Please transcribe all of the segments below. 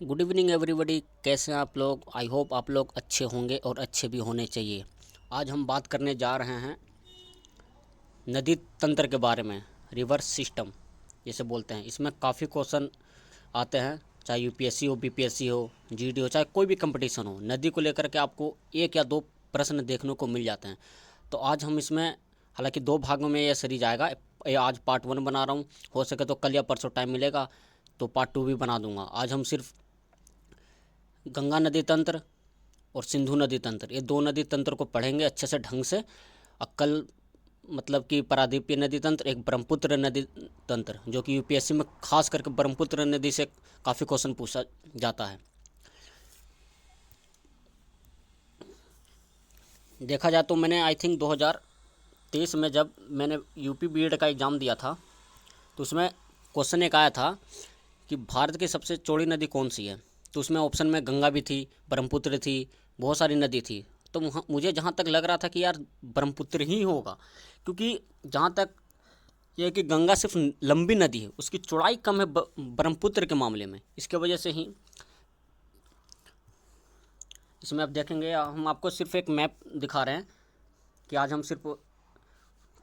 Good evening everybody. कैसे हैं आप लोग? आई होप आप लोग अच्छे होंगे और अच्छे भी होने चाहिए। आज हम बात करने जा रहे हैं नदी तंत्र के बारे में। रिवर सिस्टम जिसे बोलते हैं, इसमें काफ़ी क्वेश्चन आते हैं, चाहे यूपीएससी हो, बीपीएससी हो, जीडी हो, चाहे कोई भी कंपटीशन हो। नदी को लेकर के आपको एक या दो प्रश्न देखने को मिल जाते हैं। तो आज हम इसमें, हालांकि दो भागों में यह सीरीज आएगा। ये आज पार्ट 1 बना रहा हूँ, हो सके तो कल या परसों टाइम मिलेगा तो पार्ट 2 भी बना दूंगा। आज हम सिर्फ गंगा नदी तंत्र और सिंधु नदी तंत्र, ये दो नदी तंत्र को पढ़ेंगे अच्छे से ढंग से। कल मतलब कि पारादीपीय नदी तंत्र, एक ब्रह्मपुत्र नदी तंत्र, जो कि यूपीएससी में खास करके ब्रह्मपुत्र नदी से काफ़ी क्वेश्चन पूछा जाता है। देखा जाए तो मैंने आई थिंक 2023 में जब मैंने यूपी बीएड का एग्ज़ाम दिया था, तो उसमें क्वेश्चन एक आया था कि भारत की सबसे चौड़ी नदी कौन सी है। तो उसमें ऑप्शन में गंगा भी थी, ब्रह्मपुत्र थी, बहुत सारी नदी थी। तो मुझे जहाँ तक लग रहा था कि यार ब्रह्मपुत्र ही होगा, क्योंकि जहाँ तक ये है कि गंगा सिर्फ लंबी नदी है, उसकी चौड़ाई कम है ब्रह्मपुत्र के मामले में। इसके वजह से ही इसमें आप देखेंगे, हम आपको सिर्फ एक मैप दिखा रहे हैं कि आज हम सिर्फ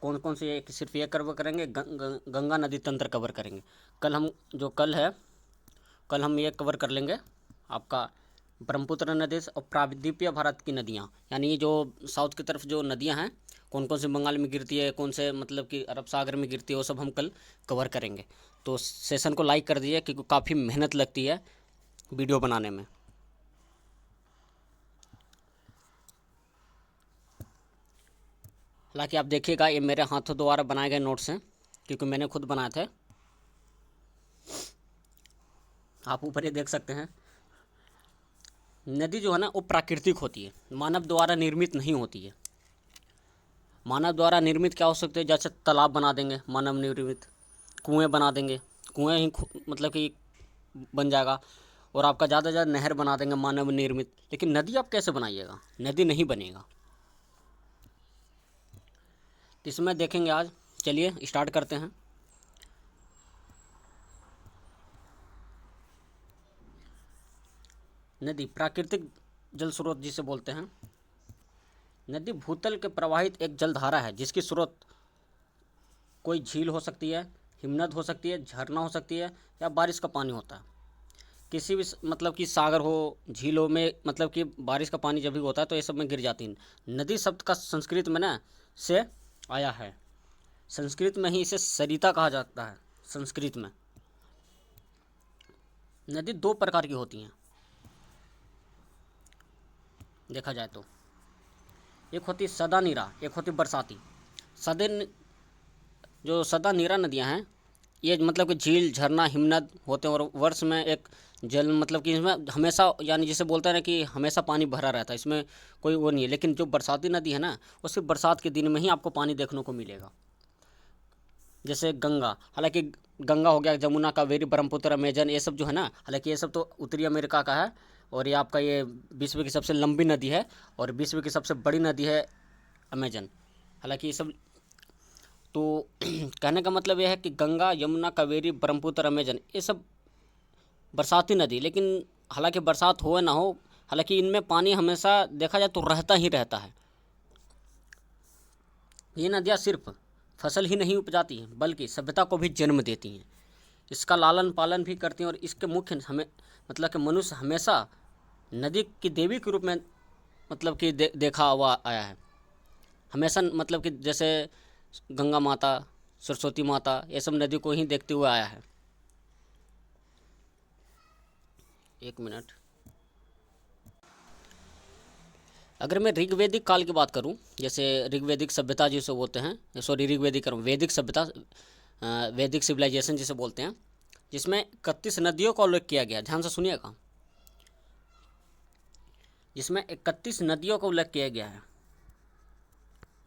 कौन कौन से सिर्फ ये कवर करेंगे, गंगा नदी तंत्र कवर करेंगे। कल हम जो कल हम ये कवर कर लेंगे आपका ब्रह्मपुत्र नदी और प्रायद्वीपीय भारत की नदियाँ, यानी जो साउथ की तरफ जो नदियाँ हैं, कौन कौन से बंगाल में गिरती है, कौन से मतलब कि अरब सागर में गिरती है, वो सब हम कल कवर करेंगे। तो सेशन को लाइक कर दीजिए, क्योंकि काफ़ी मेहनत लगती है वीडियो बनाने में। हालांकि आप देखिएगा, ये मेरे हाथों द्वारा बनाए गए नोट्स हैं, क्योंकि मैंने खुद बनाए थे। आप ऊपर ये देख सकते हैं। नदी जो है ना, वो प्राकृतिक होती है, मानव द्वारा निर्मित नहीं होती है। मानव द्वारा निर्मित क्या हो सकते हैं? जैसे तालाब बना देंगे मानव निर्मित, कुएं बना देंगे, कुएं ही मतलब कि बन जाएगा। और आपका ज़्यादा से ज़्यादा नहर बना देंगे मानव निर्मित। लेकिन नदी आप कैसे बनाइएगा? नदी नहीं बनेगा। तो इसमें देखेंगे आज। चलिए स्टार्ट करते हैं। नदी प्राकृतिक जल स्रोत जिसे बोलते हैं। नदी भूतल के प्रवाहित एक जलधारा है, जिसकी स्रोत कोई झील हो सकती है, हिमनद हो सकती है, झरना हो सकती है, या बारिश का पानी होता है। किसी भी मतलब कि सागर हो, झीलों में, मतलब कि बारिश का पानी जब भी होता है तो ये सब में गिर जाती है। नदी शब्द का संस्कृत में ना से आया है। संस्कृत में ही इसे सरिता कहा जाता है। संस्कृत में नदी दो प्रकार की होती हैं देखा जाए तो। एक होती सदा नीरा, एक होती बरसाती। सदा जो सदा नीरा नदियाँ हैं, ये मतलब कि झील, झरना, हिमनद होते हैं, और वर्ष में एक जल मतलब कि इसमें हमेशा, यानी जिसे बोलते हैं ना कि हमेशा पानी भरा रहता है, इसमें कोई वो नहीं है। लेकिन जो बरसाती नदी है ना, वो सिर्फ बरसात के दिन में ही आपको पानी देखने को मिलेगा। जैसे गंगा, हालांकि गंगा हो गया, जमुना, कावेरी, ब्रह्मपुत्र, अमेजन, ये सब जो है ना, हालांकि ये सब तो उत्तरी अमेरिका का है। और ये आपका ये विश्व की सबसे लंबी नदी है, और विश्व की सबसे बड़ी नदी है अमेजन। हालांकि ये सब तो कहने का मतलब यह है कि गंगा, यमुना, कावेरी, ब्रह्मपुत्र, अमेजन, ये सब बरसाती नदी। लेकिन हालांकि बरसात हो या ना हो, हालांकि इनमें पानी हमेशा देखा जाए तो रहता ही रहता है। ये नदियाँ सिर्फ फसल ही नहीं उपजाती हैं, बल्कि सभ्यता को भी जन्म देती हैं, इसका लालन पालन भी करती हैं। और इसके मुख्य हमें मतलब कि मनुष्य हमेशा नदी की देवी के रूप में मतलब कि देखा हुआ आया है हमेशा। मतलब कि जैसे गंगा माता, सरस्वती माता, ये सब नदी को ही देखते हुए आया है। एक मिनट। अगर मैं ऋग्वेदिक काल की बात करूं, जैसे ऋग्वेदिक सभ्यता जिसे बोलते हैं, सॉरी ऋग्वेदिक वैदिक सभ्यता, वैदिक सिविलाइजेशन जिसे बोलते हैं, जिसमें 31 नदियों का उल्लेख किया गया। ध्यान से सुनिएगा, जिसमें 31 नदियों का उल्लेख किया गया है।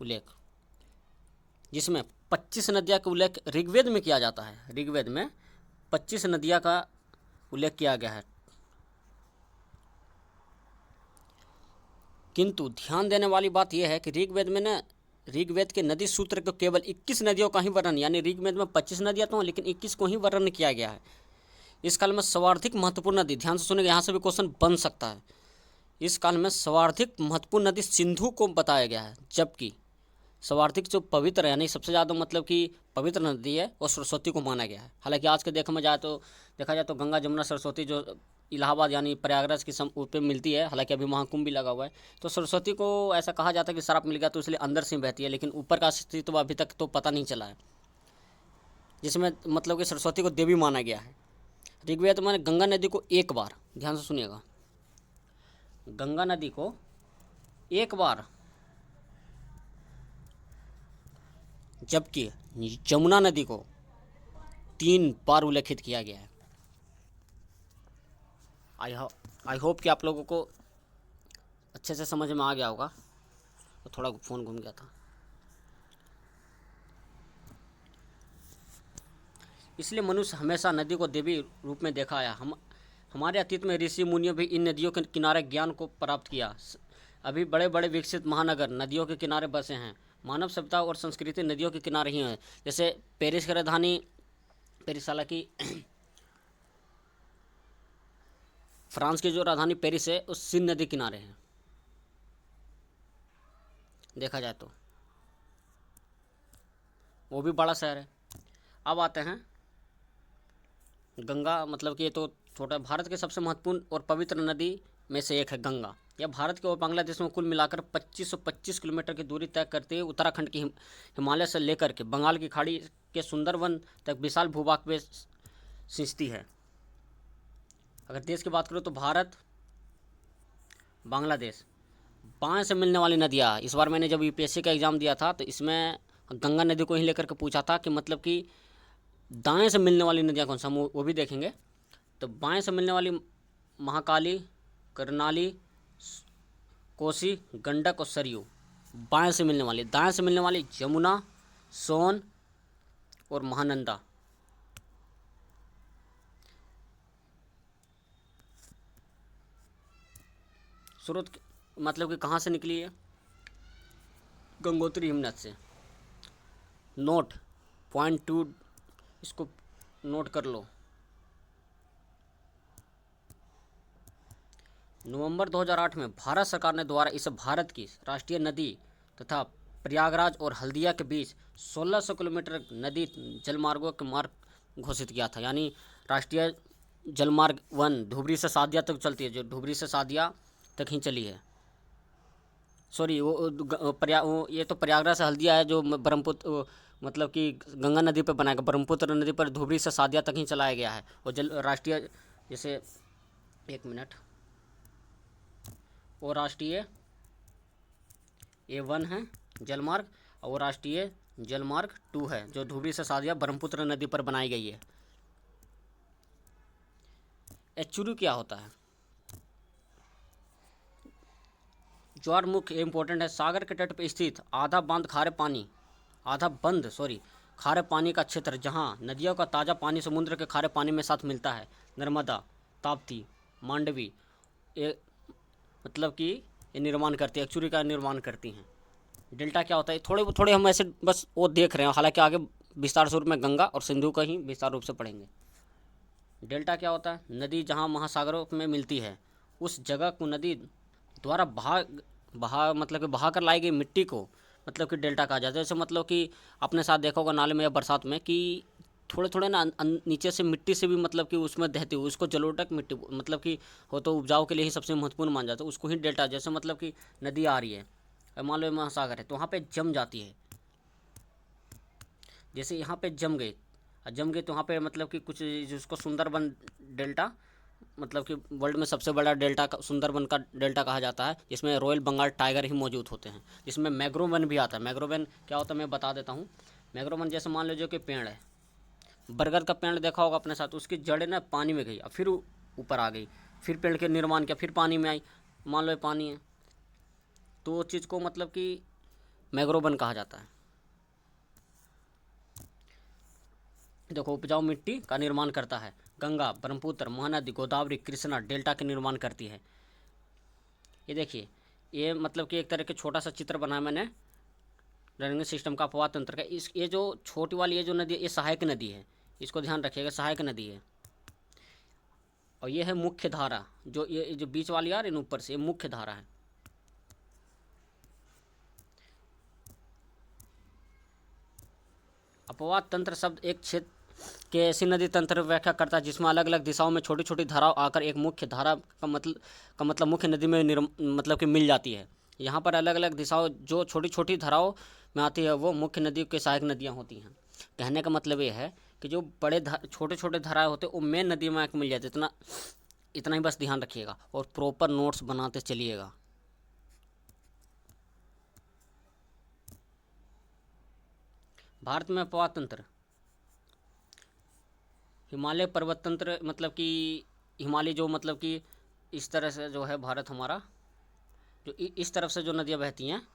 उल्लेख जिसमें 25 नदियाँ का उल्लेख ऋग्वेद में किया जाता है। ऋग्वेद में 25 नदियाँ का उल्लेख किया गया है। किंतु ध्यान देने वाली बात यह है कि ऋग्वेद में ना, ऋग्वेद के नदी सूत्र को केवल 21 नदियों का ही वर्णन, यानी ऋग्वेद में 25 नदियाँ तो हैं, लेकिन 21 को ही वर्णन किया गया है। इस काल में सर्वाधिक महत्वपूर्ण नदी, ध्यान से सुनेंगे, यहाँ से भी क्वेश्चन बन सकता है। इस काल में सर्वाधिक महत्वपूर्ण नदी सिंधु को बताया गया है, जबकि सर्वाधिक जो पवित्र यानी सबसे ज़्यादा मतलब कि पवित्र नदी है वो सरस्वती को माना गया है। हालांकि आज के देखा जाए तो गंगा जमुना सरस्वती जो इलाहाबाद यानी प्रयागराज की पे मिलती है, हालांकि अभी महाकुंभ भी लगा हुआ है, तो सरस्वती को ऐसा कहा जाता है कि श्राप मिल गया तो इसलिए अंदर से बहती है, लेकिन ऊपर का अस्तित्व अभी तक तो पता नहीं चला है, जिसमें मतलब कि सरस्वती को देवी माना गया है। ऋग्वेद में गंगा नदी को एक बार, ध्यान से सुनिएगा, गंगा नदी को एक बार, जबकि जमुना नदी को 3 बार उल्लेखित किया गया है। आई होप कि आप लोगों को अच्छे से समझ में आ गया होगा। तो थोड़ा फ़ोन घूम गया था, इसलिए मनुष्य हमेशा नदी को देवी रूप में देखा आया। हमारे अतीत में ऋषि मुनियों भी इन नदियों के किनारे ज्ञान को प्राप्त किया। अभी बड़े बड़े विकसित महानगर नदियों के किनारे बसे हैं। मानव सभ्यता और संस्कृति नदियों के किनारे ही है। जैसे पेरिस की राजधानी, पेरिस हालांकि फ्रांस की जो राजधानी पेरिस है उस सीन नदी किनारे है, देखा जाए तो वो भी बड़ा शहर है। अब आते हैं गंगा, मतलब कि ये तो छोटा, भारत के सबसे महत्वपूर्ण और पवित्र नदी में से एक है गंगा। यह भारत के और बांग्लादेश में कुल मिलाकर 2525 किलोमीटर की दूरी तय करते हुए उत्तराखंड की हिमालय से लेकर के बंगाल की खाड़ी के सुंदरवन तक विशाल भूभाग में सिंचती है। अगर देश की बात करूँ तो भारत, बांग्लादेश, बाएं से मिलने वाली नदियाँ। इस बार मैंने जब यूपीएससी का एग्ज़ाम दिया था तो इसमें गंगा नदी को ही लेकर के पूछा था कि मतलब कि दाएं से मिलने वाली नदियाँ कौन सा, हम वो भी देखेंगे। तो बाएं से मिलने वाली महाकाली, करनाली, कोसी, गंडक और सरयू बाएं से मिलने वाली। दाएं से मिलने वाली जमुना, सोन और महानंदा। स्रोत मतलब कि कहाँ से निकली है, गंगोत्री हिमनद से। नोट पॉइंट 2, इसको नोट कर लो। नवंबर 2008 में भारत सरकार ने द्वारा इसे भारत की राष्ट्रीय नदी तथा प्रयागराज और हल्दिया के बीच 1600 किलोमीटर नदी जलमार्गों के मार्ग घोषित किया था। यानी राष्ट्रीय जलमार्ग 1 धुबरी से सादिया तक चलती है, जो धुबरी से सादिया तक ही चली है। सॉरी, वो ये तो प्रयागराज से हल्दिया है, जो ब्रह्मपुत्र मतलब कि गंगा नदी पर बनाया गया, ब्रह्मपुत्र नदी पर धुबरी से सादिया तक ही चलाया गया है। और जल राष्ट्रीय, जैसे 1 मिनट, वो राष्ट्रीय A1 है जलमार्ग, और वो राष्ट्रीय जलमार्ग 2 है जो धुबरी से सादिया ब्रह्मपुत्र नदी पर बनाई गई है। एचुरू क्या होता है? ज्वारमुख इम्पोर्टेंट है। सागर के तट पर स्थित आधा बंद खारे पानी का क्षेत्र, जहां नदियों का ताज़ा पानी समुद्र के खारे पानी में साथ मिलता है। नर्मदा, ताप्ती, मांडवी ये मतलब कि ये निर्माण करती है, एक्चुअली का निर्माण करती हैं। डेल्टा क्या होता है? थोड़े हम ऐसे बस वो देख रहे हैं, हालांकि आगे विस्तार रूप में गंगा और सिंधु का ही विस्तार रूप से पढ़ेंगे। डेल्टा क्या होता है? नदी जहाँ महासागरों में मिलती है उस जगह को नदी द्वारा मतलब कि बहा कर लाई गई मिट्टी को मतलब कि डेल्टा कहा जाता है। जैसे मतलब कि अपने साथ देखा होगा नाले में या बरसात में कि थोड़े ना नीचे से मिट्टी से भी मतलब कि उसमें बहती हुई, उसको जलोढ़ मिट्टी मतलब कि हो तो उपजाऊ के लिए ही सबसे महत्वपूर्ण मान जाता है, उसको ही डेल्टा। जैसे मतलब कि नदी आ रही है, मान लो महासागर है, तो वहाँ पे जम जाती है, जैसे यहाँ पे जम गई तो वहाँ पे मतलब कि कुछ जिसको सुंदरबन डेल्टा मतलब कि वर्ल्ड में सबसे बड़ा डेल्टा सुंदरबन का डेल्टा कहा जाता है, जिसमें रॉयल बंगाल टाइगर ही मौजूद होते हैं, जिसमें मैंग्रोव वन भी आता है। मैंग्रोव वन क्या होता है मैं बता देता हूँ। मैंग्रोव वन जैसे मान लीजिए कि पेड़ है, बरगद का पेड़ देखा होगा अपने साथ, उसकी जड़ें ना पानी में गई, फिर ऊपर आ गई, फिर पेड़ के निर्माण किया, फिर पानी में आई, मान लो पानी है, तो वो चीज़ को मतलब कि मैंग्रोव वन कहा जाता है। देखो, उपजाऊ मिट्टी का निर्माण करता है। गंगा, ब्रह्मपुत्र, महानदी, गोदावरी, कृष्णा डेल्टा के निर्माण करती है। ये देखिए, ये मतलब कि एक तरह के छोटा सा चित्र बनाया मैंने ड्रेनेज सिस्टम का, अपवाह तंत्र का। ये जो छोटी वाली ये जो नदी है, ये सहायक नदी है, इसको ध्यान रखिएगा, सहायक नदी है। और ये है मुख्य धारा, जो ये जो बीच वाली आ रही है ऊपर से, ये मुख्य धारा है। अपवाद तंत्र शब्द एक क्षेत्र के ऐसी नदी तंत्र व्याख्या करता है जिसमें अलग अलग दिशाओं में छोटी छोटी धाराएं आकर एक मुख्य धारा का मतलब मुख्य नदी में मतलब कि मिल जाती है। यहाँ पर अलग अलग दिशाओं जो छोटी छोटी धाराओं में आती है वो मुख्य नदी के सहायक नदियाँ होती हैं। कहने का मतलब ये है कि जो बड़े छोटे छोटे धाराएं होते हैं वो मेन नदी में आकर मिल जाती है। इतना ही बस ध्यान रखिएगा और प्रॉपर नोट्स बनाते चलिएगा। भारत में अपवाद तंत्र, हिमालय पर्वत तंत्र, मतलब कि हिमालय जो मतलब कि इस तरह से जो है भारत हमारा, जो इस तरफ से जो नदियाँ बहती हैं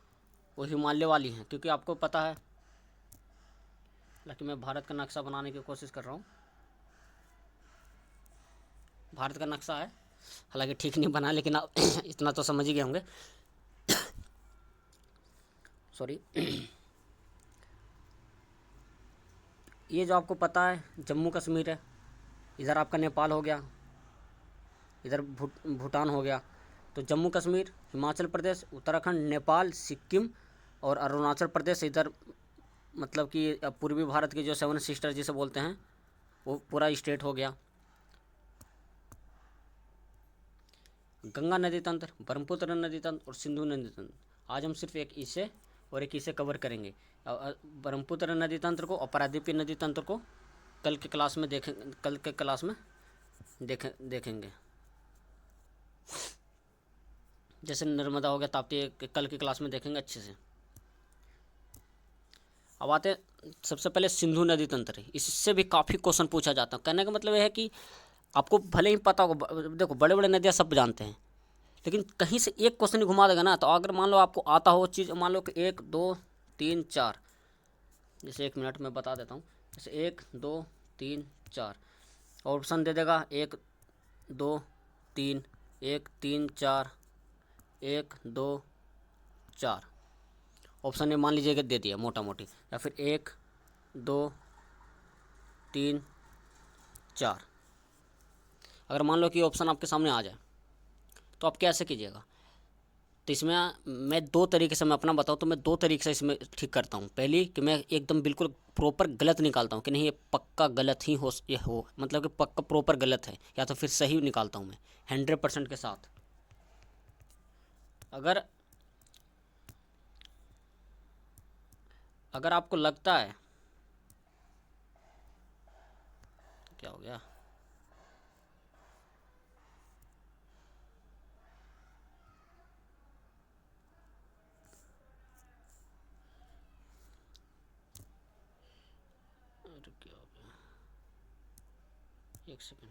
वो हिमालय वाली हैं, क्योंकि आपको पता है, हालांकि मैं भारत का नक्शा बनाने की कोशिश कर रहा हूँ। भारत का नक्शा है, हालांकि ठीक नहीं बना, लेकिन आप इतना तो समझ ही गए होंगे। सॉरी। ये जो आपको पता है जम्मू कश्मीर है, इधर आपका नेपाल हो गया, इधर भूटान हो गया। तो जम्मू कश्मीर, हिमाचल प्रदेश, उत्तराखंड, नेपाल, सिक्किम और अरुणाचल प्रदेश, इधर मतलब कि पूर्वी भारत के जो 7 सिस्टर जिसे बोलते हैं वो पूरा स्टेट हो गया। गंगा नदी तंत्र, ब्रह्मपुत्र नदी तंत्र और सिंधु नदी तंत्र, आज हम सिर्फ एक इसे और एक इसे कवर करेंगे। ब्रह्मपुत्र नदी तंत्र को और प्रायद्वीपीय नदी तंत्र को कल के क्लास में देखेंगे। जैसे नर्मदा हो गया, ताप्ती, कल की क्लास में देखेंगे अच्छे से। अब आते सबसे पहले सिंधु नदी तंत्र, इससे भी काफ़ी क्वेश्चन पूछा जाता है। कहने का मतलब यह है कि आपको भले ही पता हो, देखो बड़े बड़े नदियाँ सब जानते हैं, लेकिन कहीं से एक क्वेश्चन घुमा देगा ना, तो अगर मान लो आपको आता हो चीज़, मान लो कि 1 2 3 4, जैसे 1 मिनट में बता देता हूँ, जैसे 1 2 3 4 ऑप्शन दे देगा, 1 2 3, 1 3 4, 1 2 4 ऑप्शन में मान लीजिए कि दे दिया मोटा मोटी, या फिर 1 2 3 4। अगर मान लो कि ऑप्शन आपके सामने आ जाए तो आप कैसे कीजिएगा? तो इसमें मैं 2 तरीके से, मैं अपना बताऊँ तो मैं 2 तरीके से इसमें ठीक करता हूँ। पहली कि मैं एकदम बिल्कुल प्रॉपर गलत निकालता हूँ कि नहीं ये पक्का गलत ही हो, मतलब कि पक्का प्रॉपर गलत है, या तो फिर सही निकालता हूँ मैं 100% के साथ। अगर आपको लगता है, क्या हो गया, क्या हो गया, 1 सेकंड।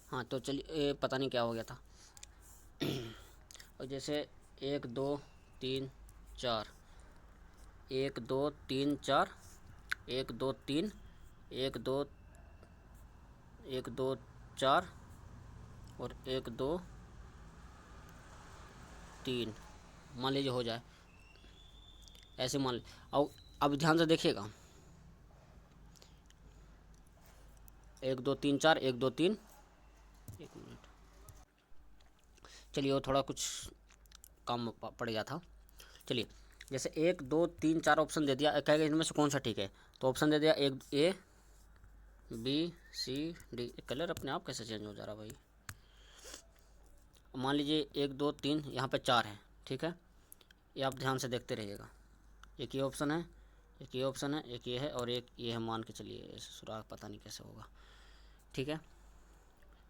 हाँ तो चलिए, पता नहीं क्या हो गया था। और जैसे 1 2 3 4, 1 2 3 4, 1 2 3, 1 2 1 2 4 और 1 2 3 मान लीजिए हो जाए, ऐसे मान लीजिए। अब ध्यान से देखिएगा, 1 2 3 4, 1 2 3, 1 मिनट, चलिए वो थोड़ा कुछ काम पड़ गया था। चलिए, जैसे 1 2 3 4 ऑप्शन दे दिया, कहेगा इनमें से कौन सा ठीक है, तो ऑप्शन दे दिया 1 A B C D। Colour अपने आप कैसे चेंज हो जा रहा भाई? मान लीजिए 1 2 3, यहाँ पे 4 है, ठीक है, ये आप ध्यान से देखते रहिएगा। एक ये ऑप्शन है, एक ये ऑप्शन है, एक ये है और एक ये है, मान के चलिए सुराग पता नहीं कैसे होगा, ठीक है,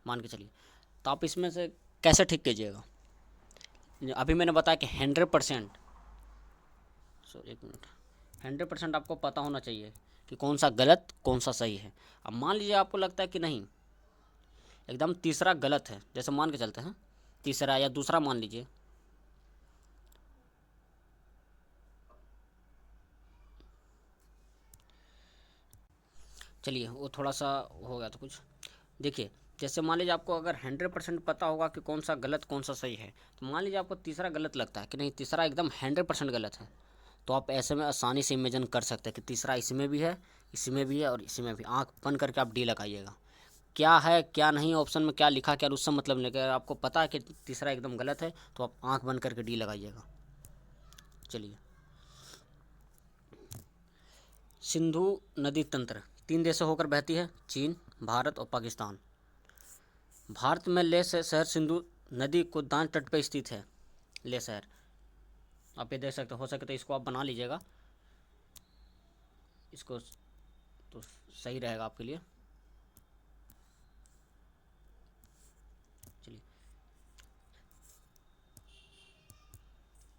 मान के चलिए। तो आप इसमें से कैसे ठीक कीजिएगा? अभी मैंने बताया कि 100%, 1 मिनट, 100% आपको पता होना चाहिए कि कौन सा गलत कौन सा सही है। अब मान लीजिए आपको लगता है कि नहीं एकदम तीसरा गलत है, जैसे मान के चलते हैं तीसरा या दूसरा मान लीजिए, चलिए वो थोड़ा सा हो गया तो कुछ देखिए, जैसे मान लीजिए आपको अगर 100% पता होगा कि कौन सा गलत कौन सा सही है, तो मान लीजिए आपको तीसरा गलत लगता है कि नहीं तीसरा एकदम 100% गलत है, तो आप ऐसे में आसानी से इमेजिन कर सकते हैं कि तीसरा इसमें भी है, इसमें भी है और इसमें भी। आँख बंद करके आप डी लगाइएगा, क्या है क्या नहीं ऑप्शन में क्या लिखा क्या उससे मतलब नहीं। अगर आपको पता है कि तीसरा एकदम गलत है तो आप आँख बंद करके डी लगाइएगा। चलिए, सिंधु नदी तंत्र 3 देशों होकर बहती है, चीन, भारत और पाकिस्तान। भारत में लेह शहर सिंधु नदी को दाएं तट पर स्थित है। लेह शहर आप ये देख सकते हो सके तो इसको आप बना लीजिएगा, इसको तो सही रहेगा आपके लिए। चलिए,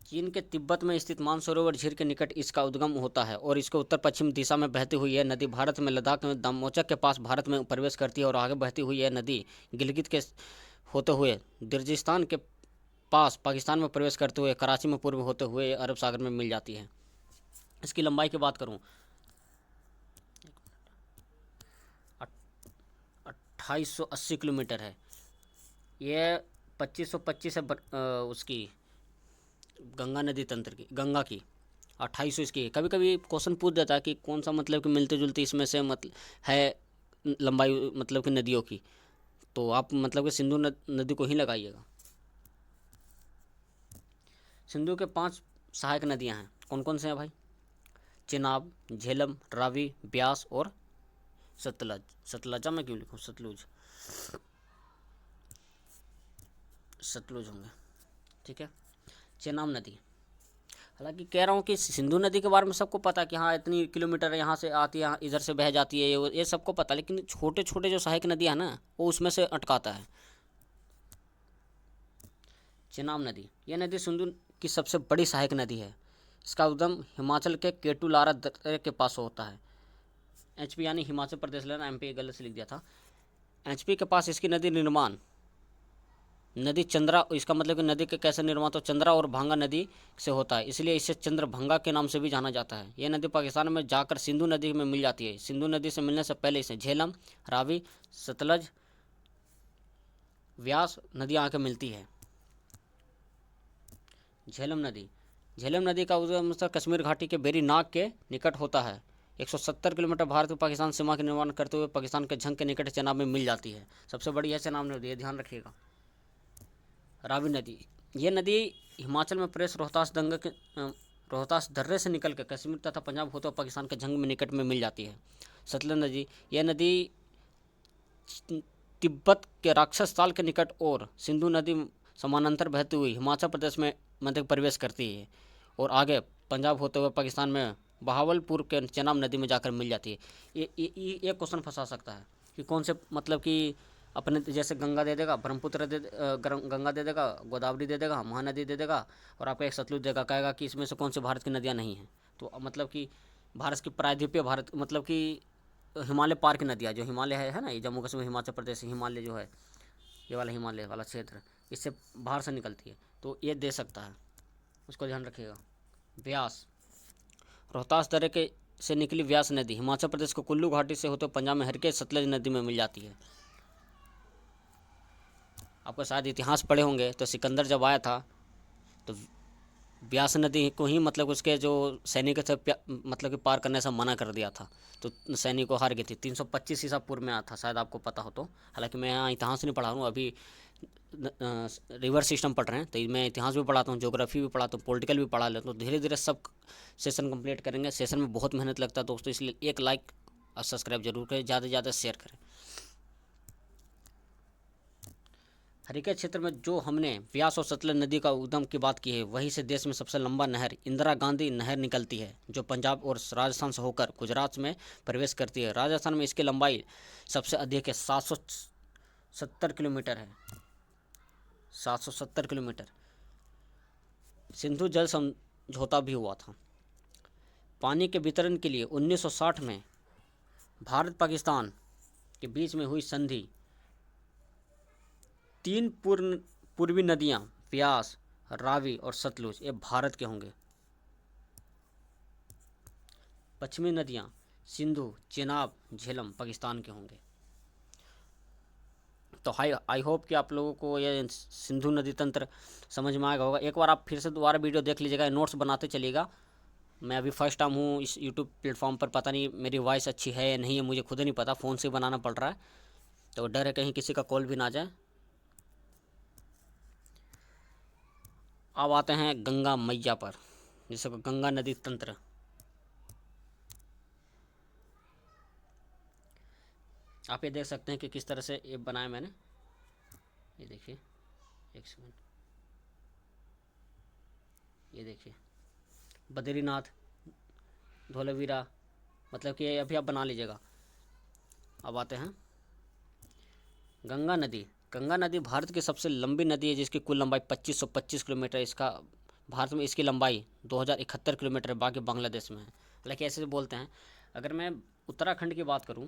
चीन के तिब्बत में स्थित मानसरोवर झील के निकट इसका उद्गम होता है और इसको उत्तर पश्चिम दिशा में बहती हुई यह नदी भारत में लद्दाख में दामोचक के पास भारत में प्रवेश करती है और आगे बहती हुई यह नदी गिलगित के होते हुए दिर्जिस्तान के पास पाकिस्तान में प्रवेश करते हुए कराची में पूर्व होते हुए अरब सागर में मिल जाती है। इसकी लंबाई की बात करूँ 2880 किलोमीटर है। यह 2525 है उसकी गंगा नदी तंत्र की, गंगा की 2800 इसकी है। कभी कभी क्वेश्चन पूछ देता है कि कौन सा मतलब कि मिलते जुलते इसमें से मतलब है लंबाई मतलब कि नदियों की, तो आप मतलब कि सिंधु नदी को ही लगाइएगा। सिंधु के 5 सहायक नदियां हैं, कौन कौन से हैं भाई? चिनाब, झेलम, रावी, ब्यास और सतलज। सतलजा मैं क्यों लिखूँ, सतलुज, सतलुज होंगे, ठीक है। चेनाब नदी, हालांकि कह रहा हूँ कि सिंधु नदी के बारे में सबको पता है कि हाँ इतनी किलोमीटर यहाँ से आती है, यहाँ इधर से बह जाती है, ये सबको पता, लेकिन छोटे छोटे जो सहायक नदियाँ हैं ना वो उसमें से अटकाता है। चेनाब नदी, यह नदी सिंधु की सबसे बड़ी सहायक नदी है। इसका उद्गम हिमाचल के केटुलारा दर्रे के पास होता है। एचपी यानी हिमाचल प्रदेश, लेना एमपी गलत से लिख दिया था। एचपी के पास इसकी नदी निर्माण नदी चंद्रा, इसका मतलब कि नदी के कैसे निर्माण, तो चंद्रा और भांगा नदी से होता है, इसलिए इसे चंद्रभंगा के नाम से भी जाना जाता है। यह नदी पाकिस्तान में जाकर सिंधु नदी में मिल जाती है। सिंधु नदी से मिलने से पहले इसे झेलम, रावी, सतलज, व्यास नदियाँ आके मिलती है। झेलम नदी, झेलम नदी का उद्गम कश्मीर घाटी के बेरी नाग के निकट होता है। 170 किलोमीटर भारत और पाकिस्तान सीमा के निर्माण करते हुए पाकिस्तान के झंग के निकट चेनाब में मिल जाती है। सबसे बड़ी है चेनाब नदी, ध्यान रखिएगा। रावी नदी, ये नदी हिमाचल में प्रवेश रोहतास दर्रे से निकल कर कश्मीर तथा पंजाब होते हुए पाकिस्तान के झंग में निकट में मिल जाती है। सतलज नदी, यह नदी तिब्बत के राक्षस ताल के निकट और सिंधु नदी समानांतर बहती हुई हिमाचल प्रदेश में मध्य प्रवेश करती है और आगे पंजाब होते हुए पाकिस्तान में बहावलपुर के चेनाब नदी में जाकर मिल जाती है। ये क्वेश्चन फंसा सकता है कि कौन से मतलब कि अपने जैसे गंगा दे देगा, ब्रह्मपुत्र गंगा दे देगा, गोदावरी दे देगा, महानदी दे देगा और आपका एक सतलुज देगा, कहेगा कि इसमें से कौन से भारत की नदियाँ नहीं हैं। तो मतलब कि भारत की प्रायद्वीपीय भारत मतलब कि हिमालय पार की नदियाँ, जो हिमालय है ना, ये जम्मू कश्मीर हिमाचल प्रदेश हिमालय जो है, ये वाला हिमालय वाला क्षेत्र, इससे बाहर से निकलती है, तो ये दे सकता है, उसको ध्यान रखिएगा। व्यास, रोहतास दर्रे के से निकली व्यास नदी हिमाचल प्रदेश को कुल्लू घाटी से होते पंजाब में हरके सतलज नदी में मिल जाती है। आपको शायद इतिहास पढ़े होंगे तो सिकंदर जब आया था तो व्यास नदी को ही मतलब उसके जो सैनिक थे मतलब कि पार करने से मना कर दिया था, तो सैनिक को हार गई थी। 325 ईसा पूर्व में आया था, शायद आपको पता हो तो। हालांकि मैं यहाँ इतिहास नहीं पढ़ा रहा हूँ, अभी रिवर सिस्टम पढ़ रहे हैं, तो मैं इतिहास भी पढ़ाता हूँ, ज्योग्राफी भी पढ़ाता हूँ, पॉलिटिकल भी पढ़ा लेता हूँ। धीरे धीरे सब सेशन कंप्लीट करेंगे। सेशन में बहुत मेहनत लगता है दोस्तों, इसलिए एक लाइक और सब्सक्राइब जरूर करें, ज़्यादा से ज़्यादा शेयर करें। हरिकेश क्षेत्र में जो हमने व्यास और सतलज नदी का उद्गम की बात की है, वहीं से देश में सबसे लंबा नहर इंदिरा गांधी नहर निकलती है, जो पंजाब और राजस्थान से होकर गुजरात में प्रवेश करती है। राजस्थान में इसकी लंबाई सबसे अधिक है, 770 किलोमीटर है, 770 किलोमीटर। सिंधु जल समझौता भी हुआ था। पानी के वितरण के लिए 1960 में भारत पाकिस्तान के बीच में हुई संधि 3 पूर्वी नदियां व्यास, रावी और सतलुज ये भारत के होंगे। पश्चिमी नदियां सिंधु, चेनाब, झेलम पाकिस्तान के होंगे। तो आई होप कि आप लोगों को ये सिंधु नदी तंत्र समझ में आएगा होगा। एक बार आप फिर से दोबारा वीडियो देख लीजिएगा, नोट्स बनाते चलिएगा, मैं अभी फर्स्ट टाइम हूँ इस यूट्यूब प्लेटफॉर्म पर, पता नहीं मेरी वॉइस अच्छी है या नहीं है, मुझे खुद नहीं पता, फ़ोन से बनाना पड़ रहा है, तो डर है कहीं किसी का कॉल भी ना जाए। अब आते हैं गंगा मैया पर, जिसे गंगा नदी तंत्र। आप ये देख सकते हैं कि किस तरह से ये बनाया मैंने, ये देखिए, एक सेकंड, ये देखिए, बद्रीनाथ, धोलावीरा, मतलब कि अभी आप बना लीजिएगा। अब आते हैं गंगा नदी। गंगा नदी भारत की सबसे लंबी नदी है, जिसकी कुल लंबाई 2525 किलोमीटर। इसका भारत में इसकी लंबाई 2071 किलोमीटर है, बाकी बांग्लादेश में है, हालांकि ऐसे बोलते हैं। अगर मैं उत्तराखंड की बात करूं,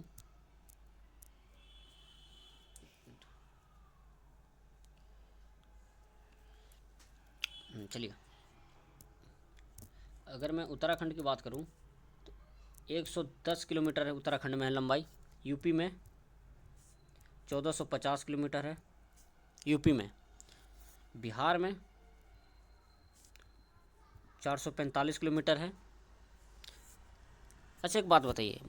चलिए, अगर मैं उत्तराखंड की बात करूं तो 110 किलोमीटर है उत्तराखंड में है लंबाई। यूपी में 1450 किलोमीटर है यूपी में। बिहार में 445 किलोमीटर है। अच्छा, एक बात बताइए,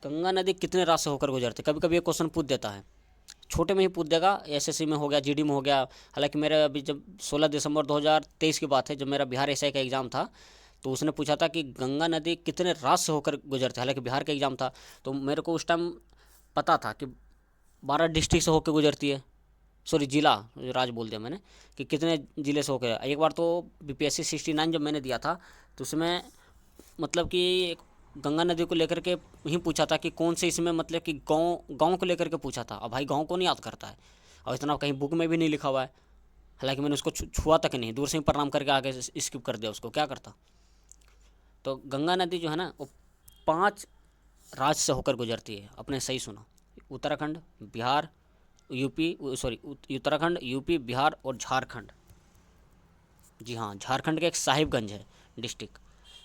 गंगा नदी कितने राज्य से होकर गुजरती है? कभी कभी ये क्वेश्चन पूछ देता है, छोटे में ही पूछ देगा, एसएससी में हो गया, जीडी में हो गया। हालांकि मेरा अभी जब 16 दिसंबर 2023 की बात है, जब मेरा बिहार एसआई का एग्ज़ाम था, तो उसने पूछा था कि गंगा नदी कितने राज्य से होकर गुजरती है। हालांकि बिहार का एग्ज़ाम था, तो मेरे को उस टाइम पता था कि 12 डिस्ट्रिक्ट से होकर गुजरती है, सॉरी जिला, राज बोल दिया मैंने, कि कितने ज़िले से होकर। एक बार तो बीपीएससी 69 जब मैंने दिया था, तो उसमें मतलब कि गंगा नदी को लेकर के ही पूछा था कि कौन से इसमें, मतलब कि गांव गांव को लेकर के पूछा था। अब भाई गांव को नहीं याद करता है, और इतना कहीं बुक में भी नहीं लिखा हुआ है। हालांकि मैंने उसको छुआ तक नहीं, दूर से ही प्रणाम करके आगे स्किप कर दिया उसको, क्या करता। तो गंगा नदी जो है ना, वो 5 राज्य से होकर गुजरती है। अपने सही सुना, Uttarakhand, Bihar, UP, sorry, Uttarakhand, UP, Bihar और झारखंड। जी हाँ, झारखंड का एक साहिबगंज है डिस्ट्रिक्ट,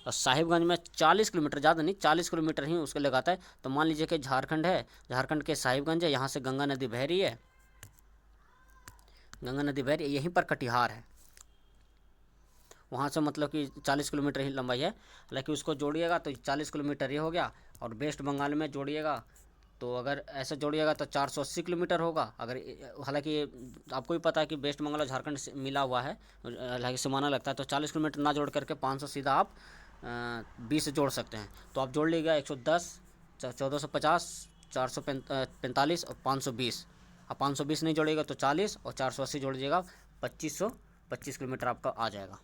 और साहिबगंज में 40 किलोमीटर, ज़्यादा नहीं, 40 किलोमीटर ही उसके लगाता है। तो मान लीजिए कि झारखंड है, झारखंड के साहिबगंज है, यहाँ से गंगा नदी बह रही है, गंगा नदी बह रही है, यहीं पर कटिहार है, वहाँ से मतलब कि 40 किलोमीटर ही लंबाई है। हालांकि उसको जोड़िएगा तो 40 किलोमीटर ये हो गया, और वेस्ट बंगाल में जोड़िएगा तो अगर ऐसे जोड़िएगा तो 480 किलोमीटर होगा। अगर हालांकि आपको भी पता है कि वेस्ट बंगाल और झारखंड से मिला हुआ है, हालांकि समाना लगता है, तो 40 किलोमीटर ना जोड़ करके 500 सीधा आप 20 से जोड़ सकते हैं। तो आप जोड़ लीजिएगा 110, 1450, 445 और 520। आप 520 नहीं जोड़िएगा तो 40, और 480 जोड़ दीजिएगा, 2525 किलोमीटर आपका आ जाएगा।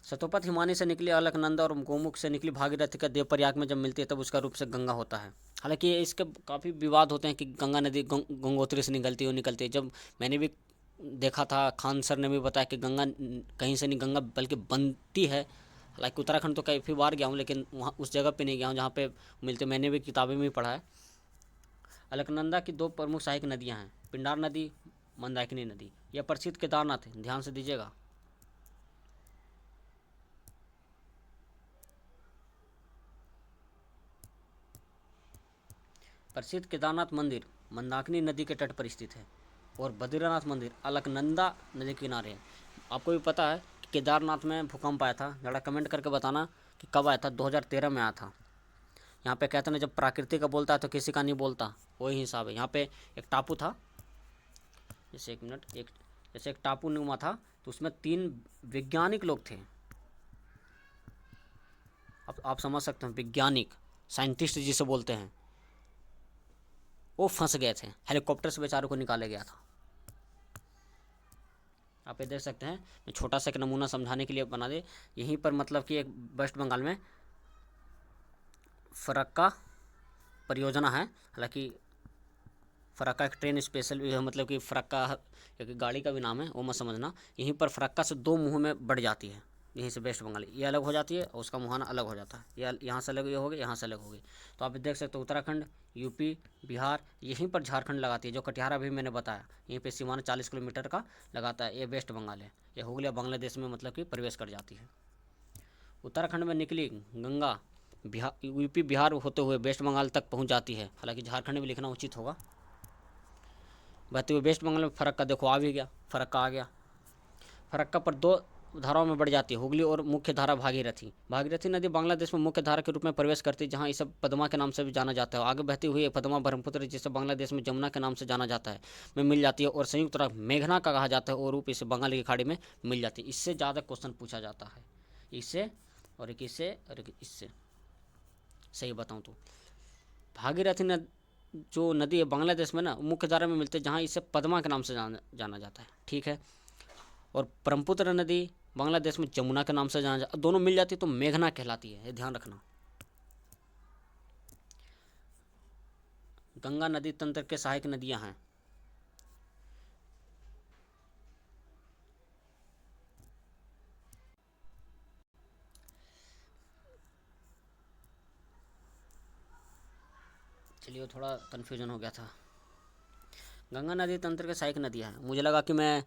सतोपथ हिमानी से निकली अलकनंदा और गोमुख से निकली भागीरथी का देवप्रयाग में जब मिलती है, तब उसका रूप से गंगा होता है। हालांकि इसके काफ़ी विवाद होते हैं कि गंगा नदी गंगोत्री से निकलती है। जब मैंने भी देखा था, खान सर ने भी बताया कि गंगा कहीं से नहीं, गंगा बल्कि बनती है। हालांकि उत्तराखंड तो काफ़ी बार गया हूँ, लेकिन वहाँ उस जगह पे नहीं गया हूँ जहाँ पे मिलते, मैंने भी किताबें में पढ़ा है। अलकनंदा की 2 प्रमुख सहायक नदियाँ हैं, पिंडार नदी, मंदाकिनी नदी। यह प्रसिद्ध केदारनाथ है, ध्यान से दीजिएगा। प्रसिद्ध केदारनाथ मंदिर मंदाकिनी नदी के तट पर स्थित है, और बद्रीनाथ मंदिर अलकनंदा नदी के किनारे है। आपको भी पता है कि केदारनाथ में भूकंप आया था, ज़रा कमेंट करके बताना कि कब आया था। 2013 में आया था। यहाँ पे कहते हैं जब प्रकृति का बोलता है तो किसी का नहीं बोलता, वही हिसाब है। यहाँ पे एक टापू था, जैसे एक मिनट, जैसे एक टापू नुमा था, तो उसमें 3 वैज्ञानिक लोग थे। अब आप समझ सकते हैं, वैज्ञानिक, साइंटिस्ट जिसे बोलते हैं, वो फंस गए थे। हेलीकॉप्टर से बेचारों को निकाला गया था। आप ये देख सकते हैं, मैं छोटा सा एक नमूना समझाने के लिए बना दे। यहीं पर मतलब कि एक वेस्ट बंगाल में फरक्का परियोजना है। हालांकि फरक्का एक ट्रेन स्पेशल भी है, मतलब कि फरक्का एक गाड़ी का भी नाम है, वो मत समझना। यहीं पर फरक्का से 2 मुँह में बढ़ जाती है, यहीं से वेस्ट बंगाल ये अलग हो जाती है, और उसका मुहाना अलग हो जाता है। ये यहाँ से अलग ये हो गई, यहाँ से अलग हो गई। तो आप देख सकते हो उत्तराखंड, यूपी, बिहार, यहीं पर झारखंड लगाती है। जो कटिहार अभी मैंने बताया, यहीं पे सीमाना 40 किलोमीटर का लगाता है, ये वेस्ट बंगाल है। ये हो गया बांग्लादेश में, मतलब कि प्रवेश कर जाती है। उत्तराखंड में निकली गंगा बिहार, यूपी, बिहार होते हुए वेस्ट बंगाल तक पहुँच जाती है। हालांकि झारखंड में लिखना उचित होगा। बहते हुए वेस्ट बंगाल में फ़र्क का देखो आ भी गया, फ़र्क का आ गया। फरक्का पर दो धाराओं में बढ़ जाती है, हुगली और मुख्य धारा भागीरथी। भागीरथी नदी बांग्लादेश में मुख्य धारा के रूप में प्रवेश करती है, जहां इसे पद्मा के नाम से भी जाना जाता है। आगे बहती हुई पद्मा ब्रह्मपुत्र, जिसे बांग्लादेश में जमुना के नाम से जाना जाता है, में मिल जाती है, और संयुक्त राष्ट्र मेघना का कहा जाता है, और रूप इसे बंगाल की खाड़ी में मिल जाती है। इससे ज़्यादा क्वेश्चन पूछा जाता है, इससे और एक इससे और एक इससे। सही बताऊँ तो भागीरथी जो नदी है बांग्लादेश में ना मुख्य धारा में मिलती है, जहाँ इसे पद्मा के नाम से जाना जाता है। ठीक है। और ब्रह्मपुत्र नदी बांग्लादेश में जमुना के नाम से जाना जाता, दोनों मिल जाती है तो मेघना कहलाती है, ये ध्यान रखना। गंगा नदी तंत्र के सहायक नदियां हैं। चलिए थोड़ा कन्फ्यूजन हो गया था। गंगा नदी तंत्र के सहायक नदियां हैं, मुझे लगा कि मैं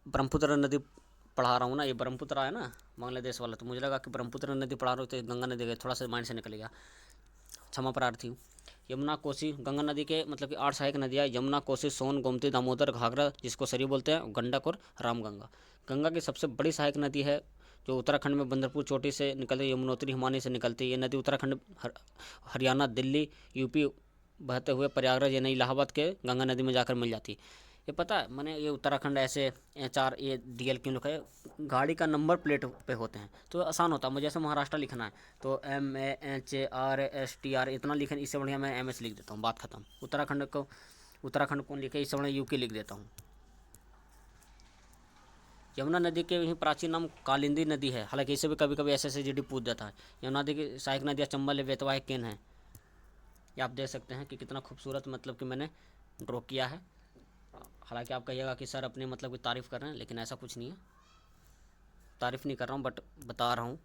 ब्रह्मपुत्र नदी पढ़ा रहा हूँ ना, ये ब्रह्मपुत्र है ना बांग्लादेश वाला, तो मुझे लगा कि ब्रह्मपुत्र नदी पढ़ा रहा हूँ तो गंगा नदी थोड़ा सा माइंड से निकल गया, क्षमा प्रार्थी हूँ। यमुना कोसी, गंगा नदी के मतलब कि 8 सहायक नदियाँ यमुना, कोसी, सोन, गोमती, दामोदर, घाघरा जिसको सरयू बोलते हैं, गंडक और रामगंगा। गंगा की सबसे बड़ी सहायक नदी है जो उत्तराखंड में बंदरपुर चोटी से निकलती है, यमुनोत्री हिमानी से निकलती है। ये नदी उत्तराखंड, हरियाणा, दिल्ली, यूपी बहते हुए प्रयागराज यानी इलाहाबाद के गंगा नदी में जाकर मिल जाती है। ये पता है मैंने, ये उत्तराखंड ऐसे HR ये DL क्यों लिखा है, गाड़ी का नंबर प्लेट पे होते हैं तो आसान होता है। मुझे जैसे महाराष्ट्र लिखना है तो MAHRSTR इतना लिखना, इससे बढ़िया मैं MS लिख देता हूँ, बात खत्म। उत्तराखंड कौन लिखे, इससे बढ़िया UP लिख देता हूँ। यमुना नदी के ही प्राचीन नाम कालिंदी नदी है, हालांकि इसे भी कभी कभी SSCGD पूछ देता है। यमुना नदी की सहायक नदियाँ चंबल, बेतवा है, केन है। ये आप देख सकते हैं कि कितना खूबसूरत मतलब कि मैंने ड्रॉ किया है। हालांकि आप कहिएगा कि सर अपने मतलब की तारीफ़ कर रहे हैं, लेकिन ऐसा कुछ नहीं है, तारीफ़ नहीं कर रहा हूँ बट बता रहा हूँ।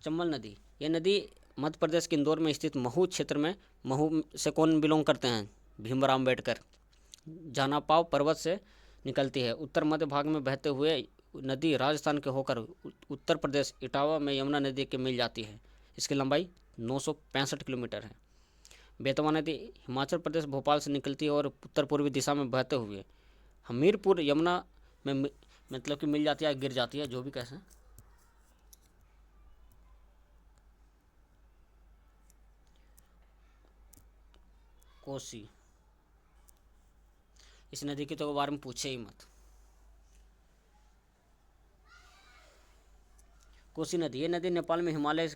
चंबल नदी, ये नदी मध्य प्रदेश के इंदौर में स्थित महू क्षेत्र में, महू से कौन बिलोंग करते हैं, भीमराव अम्बेडकर, जानापाव पर्वत से निकलती है। उत्तर मध्य भाग में बहते हुए नदी राजस्थान के होकर उत्तर प्रदेश इटावा में यमुना नदी के मिल जाती है। इसकी लंबाई 965 किलोमीटर है। बेतवा नदी हिमाचल प्रदेश भोपाल से निकलती है और उत्तर पूर्वी दिशा में बहते हुए हमीरपुर यमुना में मतलब कि मिल जाती है, गिर जाती है, जो भी कैसे। कोसी, इस नदी के तो बारे में पूछे ही मत। कोसी नदी, ये नदी नेपाल में हिमालय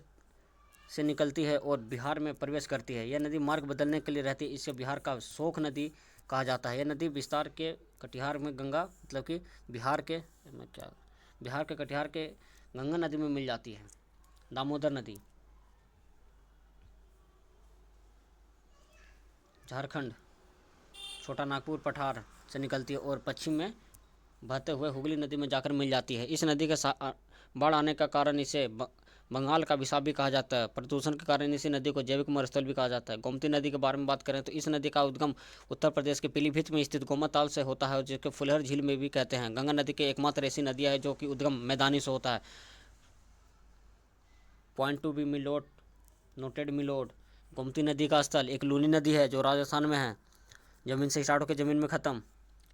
से निकलती है और बिहार में प्रवेश करती है। यह नदी मार्ग बदलने के लिए रहती है, इसे बिहार का शोक नदी कहा जाता है। यह नदी विस्तार के कटिहार में गंगा मतलब कि बिहार के कटिहार के गंगा नदी में मिल जाती है। दामोदर नदी झारखंड छोटा नागपुर पठार से निकलती है और पश्चिम में बहते हुए हुगली नदी में जाकर मिल जाती है। इस नदी के बाढ़ आने का कारण इसे बंगाल का विषाब भी कहा जाता है। प्रदूषण के कारण इसी नदी को जैविक मरुस्थल भी कहा जाता है। गोमती नदी के बारे में बात करें तो इस नदी का उद्गम उत्तर प्रदेश के पीलीभीत में स्थित गोमताल से होता है, जिसके फुलहर झील में भी कहते हैं। गंगा नदी के एकमात्र ऐसी नदियाँ है जो कि उद्गम मैदानी से होता है। Point to be milord, noted milord. Gomti नदी का स्थल एक लूनी नदी है जो राजस्थान में है, ज़मीन से स्टार्ट होकर ज़मीन में ख़त्म,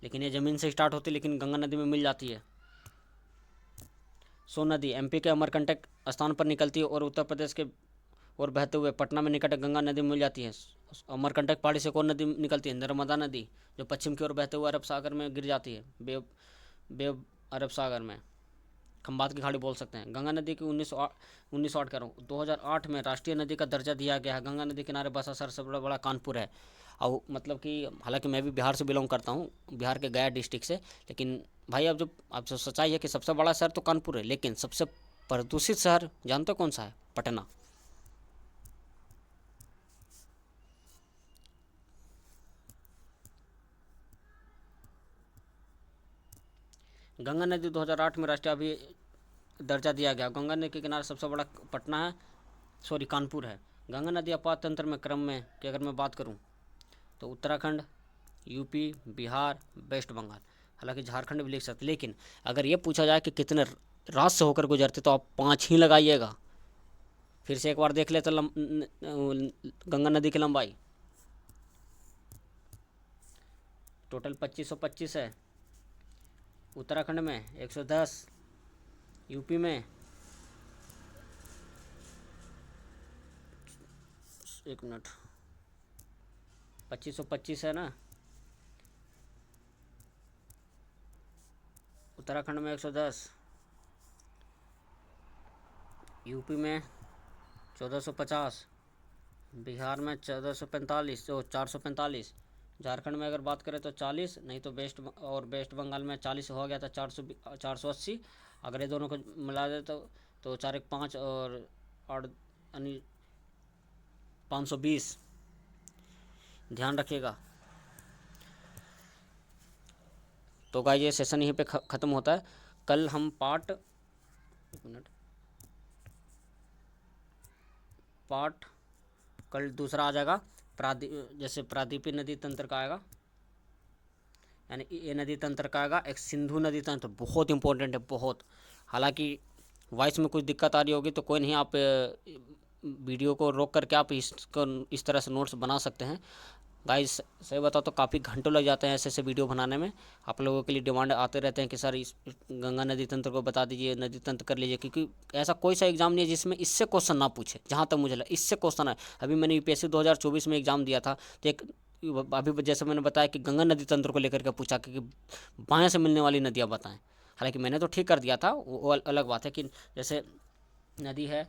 लेकिन ये ज़मीन से स्टार्ट होती लेकिन गंगा नदी में मिल जाती है। सोन नदी MP के अमरकंटक स्थान पर निकलती है और उत्तर प्रदेश के और बहते हुए पटना में निकट गंगा नदी में मिल जाती है। अमरकंटक पहाड़ी से कौन नदी निकलती है, नर्मदा नदी, जो पश्चिम की ओर बहते हुए अरब सागर में गिर जाती है, बे अरब सागर में, खंबात की खाड़ी बोल सकते हैं। गंगा नदी की 1908 करो 2008 में राष्ट्रीय नदी का दर्जा दिया गया है। गंगा नदी किनारे बसा सबसे बड़ा कानपुर है। और मतलब कि हालांकि मैं भी बिहार से बिलोंग करता हूँ, बिहार के गया डिस्ट्रिक्ट से, लेकिन भाई अब जो सच्चाई है कि सबसे बड़ा शहर तो कानपुर है, लेकिन सबसे प्रदूषित शहर जानते हो कौन सा है, पटना। गंगा नदी 2008 में राष्ट्रीय अभी दर्जा दिया गया। गंगा नदी के किनारे सबसे बड़ा पटना है, कानपुर है। गंगा नदी आपात तंत्र में क्रम में कि अगर मैं बात करूं तो उत्तराखंड, UP, बिहार, वेस्ट बंगाल, हालांकि झारखंड भी लिख सकते, लेकिन अगर ये पूछा जाए कि कितने राज्य से होकर गुजरते तो आप 5 ही लगाइएगा। फिर से एक बार देख ले तो गंगा नदी की लंबाई टोटल 2525 है। उत्तराखंड में 110, यूपी में, एक मिनट, 2525 है ना, उत्तराखंड में 110, यूपी में 1450, बिहार में 1445 तो 445, झारखंड में अगर बात करें तो 40, नहीं तो वेस्ट बंगाल में 40 हो गया था, 480। अगर ये दोनों को मिला दे तो 4 1 5 और 8 यानी 520, ध्यान रखिएगा। तो गाइस ये सेशन यहीं पे ख़त्म होता है। कल हम पार्ट कल दूसरा आ जाएगा, जैसे प्रादीपी नदी तंत्र का आएगा, यानी ये नदी तंत्र का आएगा। एक सिंधु नदी तंत्र बहुत इंपॉर्टेंट है, बहुत। हालांकि वॉइस में कुछ दिक्कत आ रही होगी तो कोई नहीं, आप वीडियो को रोक करके आप इसको इस तरह से नोट्स बना सकते हैं। गाइस सही बताओ तो काफ़ी घंटों लग जाते हैं ऐसे ऐसे वीडियो बनाने में। आप लोगों के लिए डिमांड आते रहते हैं कि सर इस गंगा नदी तंत्र को बता दीजिए, नदी तंत्र कर लीजिए, क्योंकि ऐसा कोई सा एग्जाम नहीं है जिसमें इससे क्वेश्चन ना पूछे। जहाँ तक मुझे लगा इससे क्वेश्चन है। अभी मैंने यूपीएससी 2024 में एग्ज़ाम दिया था, तो एक अभी जैसे मैंने बताया कि गंगा नदी तंत्र को लेकर के पूछा कि बाएँ से मिलने वाली नदियाँ बताएँ। हालांकि मैंने तो ठीक कर दिया था, वो अलग बात है कि जैसे नदी है,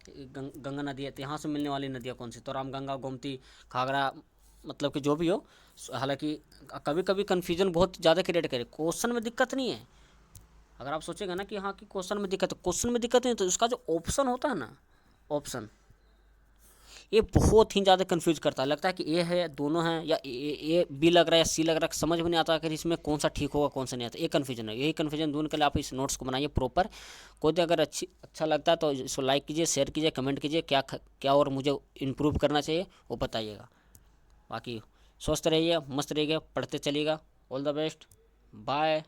गंगा नदी है, तो यहाँ से मिलने वाली नदियाँ कौन सी, तो रामगंगा, गोमती, घाघरा, मतलब कि जो भी हो। हालांकि कभी कभी कन्फ्यूजन बहुत ज़्यादा क्रिएट करे। क्वेश्चन में दिक्कत नहीं है। अगर आप सोचेंगे ना कि हाँ कि क्वेश्चन में दिक्कत है, क्वेश्चन में दिक्कत नहीं, तो उसका जो ऑप्शन होता है ना, ऑप्शन, ये बहुत ही ज़्यादा कंफ्यूज करता है। लगता है कि ए है, दोनों हैं, या ए बी लग रहा है या सी लग रहा है, समझ में नहीं आता कि इसमें कौन सा ठीक होगा कौन सा नहीं आता। ये कन्फ्यूजन है। यही कन्फ्यूजन दूर के लिए आप इस नोट्स को बनाइए प्रॉपर। कोई अगर अच्छा लगता है तो इसको लाइक कीजिए, शेयर कीजिए, कमेंट कीजिए, क्या और मुझे इम्प्रूव करना चाहिए वो बताइएगा। बाकी स्वस्थ रहिए, मस्त रहिए, पढ़ते चलिएगा। All the best, bye.